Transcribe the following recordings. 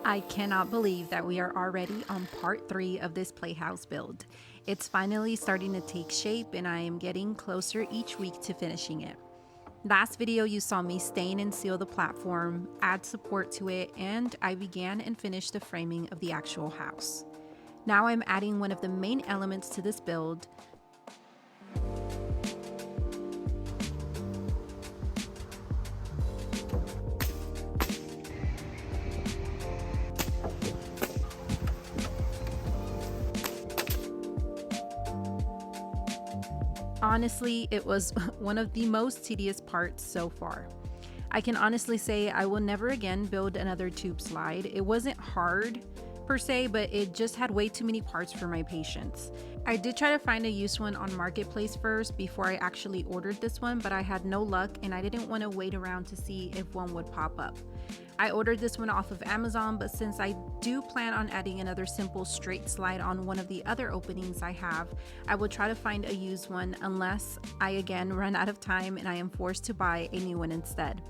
I cannot believe that we are already on part 3 of this Playhouse build. It's finally starting to take shape and I am getting closer each week to finishing it. Last video you saw me stain and seal the platform, add support to it, and I began and finished the framing of the actual house. Now I'm adding one of the main elements to this build. Honestly, it was one of the most tedious parts so far. I can honestly say I will never again build another tube slide. It wasn't hard per se, but it just had way too many parts for my patience. I did try to find a used one on Marketplace first before I actually ordered this one, but I had no luck and I didn't want to wait around to see if one would pop up. I ordered this one off of Amazon, but since I do plan on adding another simple straight slide on one of the other openings I have, I will try to find a used one unless I again run out of time and I am forced to buy a new one instead.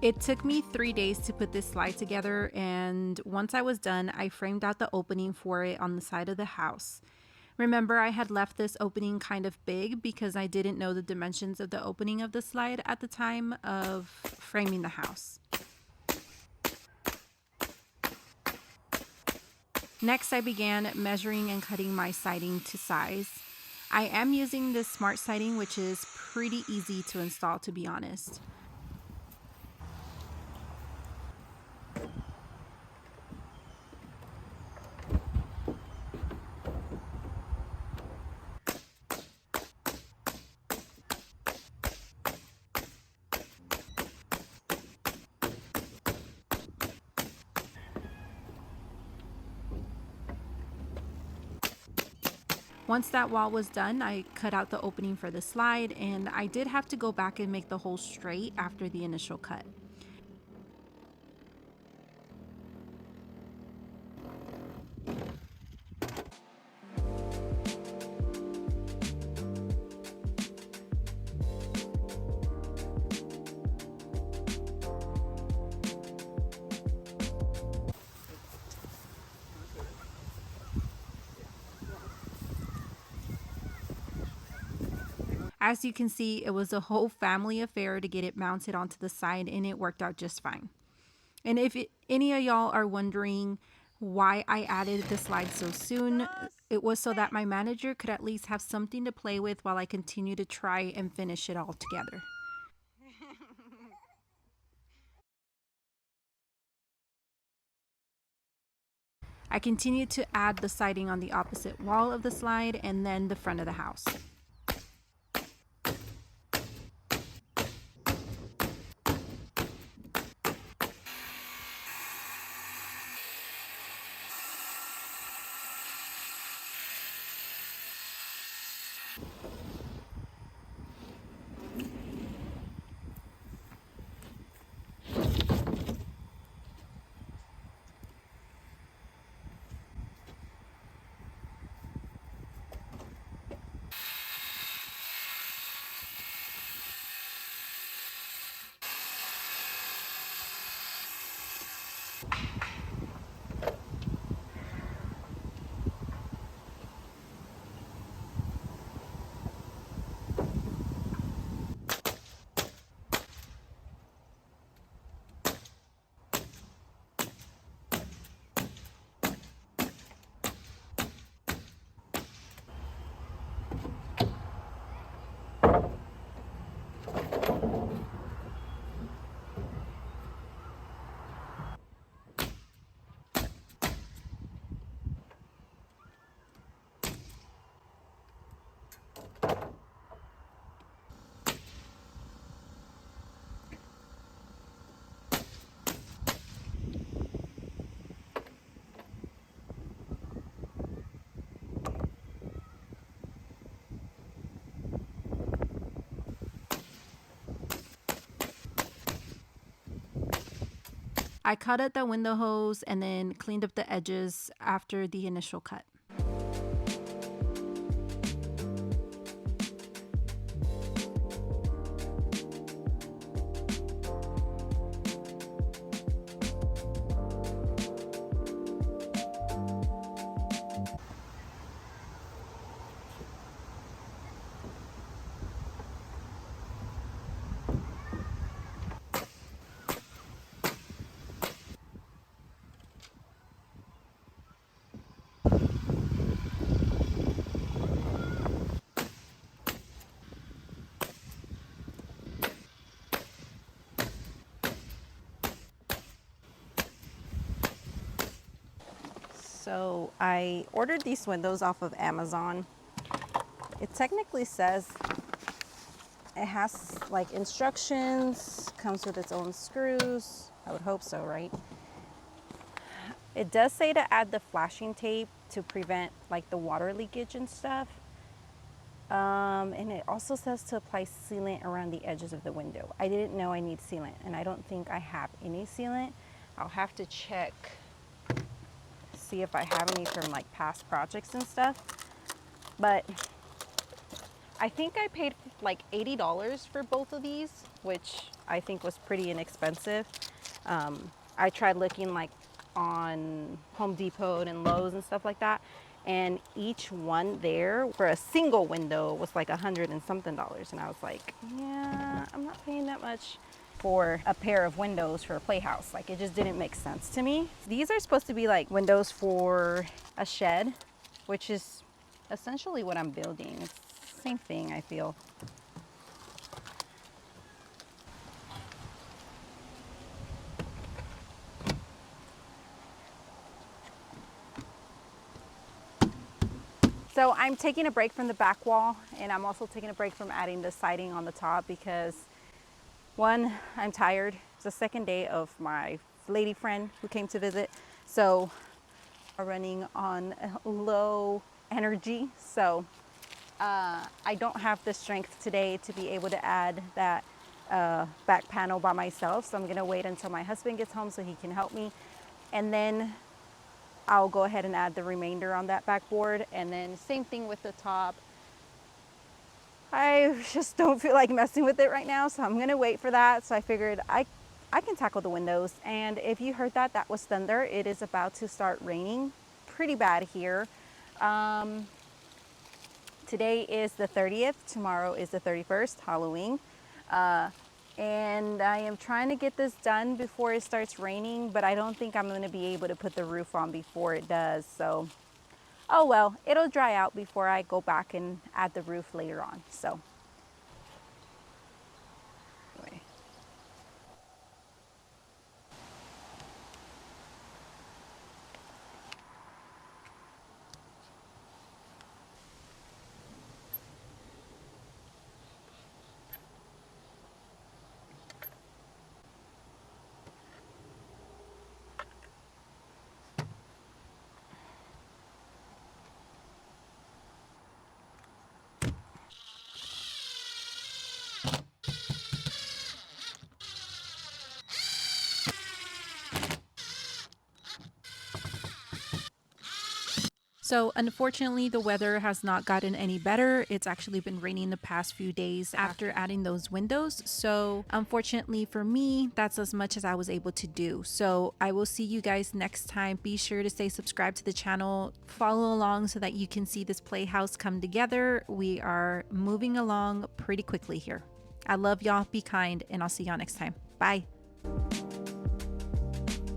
It took me 3 days to put this slide together, and once I was done, I framed out the opening for it on the side of the house. Remember, I had left this opening kind of big because I didn't know the dimensions of the opening of the slide at the time of framing the house. Next, I began measuring and cutting my siding to size. I am using this smart siding, which is pretty easy to install, to be honest. Once that wall was done, I cut out the opening for the slide, and I did have to go back and make the hole straight after the initial cut. As you can see, it was a whole family affair to get it mounted onto the side, and it worked out just fine. And if any of y'all are wondering why I added the slide so soon, it was so that my manager could at least have something to play with while I continue to try and finish it all together. I continued to add the siding on the opposite wall of the slide and then the front of the house. I cut out the window hose and then cleaned up the edges after the initial cut. So I ordered these windows off of Amazon. It technically says it has like instructions, comes with its own screws. I would hope so, right? It does say to add the flashing tape to prevent like the water leakage and stuff. And it also says to apply sealant around the edges of the window. I didn't know I need sealant, and I don't think I have any sealant. I'll have to check, see if I have any from like past projects and stuff. But I think I paid like $80 for both of these, which I think was pretty inexpensive. I tried looking like on Home Depot and Lowe's and stuff like that, and each one there for a single window was like $100 and something, and I was like, yeah, I'm not paying that much for a pair of windows for a playhouse. Like, it just didn't make sense to me. These are supposed to be like windows for a shed, which is essentially what I'm building. It's the same thing, I feel. So I'm taking a break from the back wall, and I'm also taking a break from adding the siding on the top because, one, I'm tired. It's the second day of my lady friend who came to visit, so I'm running on low energy. So I don't have the strength today to be able to add that back panel by myself. So I'm gonna wait until my husband gets home so he can help me, and then I'll go ahead and add the remainder on that backboard. And then same thing with the top. I just don't feel like messing with it right now, so I'm gonna wait for that. So I figured I can tackle the windows. And if you heard that, that was thunder. It is about to start raining pretty bad here. Today is the 30th, tomorrow is the 31st, Halloween. And I am trying to get this done before it starts raining, but I don't think I'm going to be able to put the roof on before it does. So, oh well, it'll dry out before I go back and add the roof later on. So, anyway. So unfortunately, the weather has not gotten any better. It's actually been raining the past few days after adding those windows. So unfortunately for me, that's as much as I was able to do. So I will see you guys next time. Be sure to stay subscribed to the channel, follow along so that you can see this playhouse come together. We are moving along pretty quickly here. I love y'all. Be kind, and I'll see y'all next time. Bye.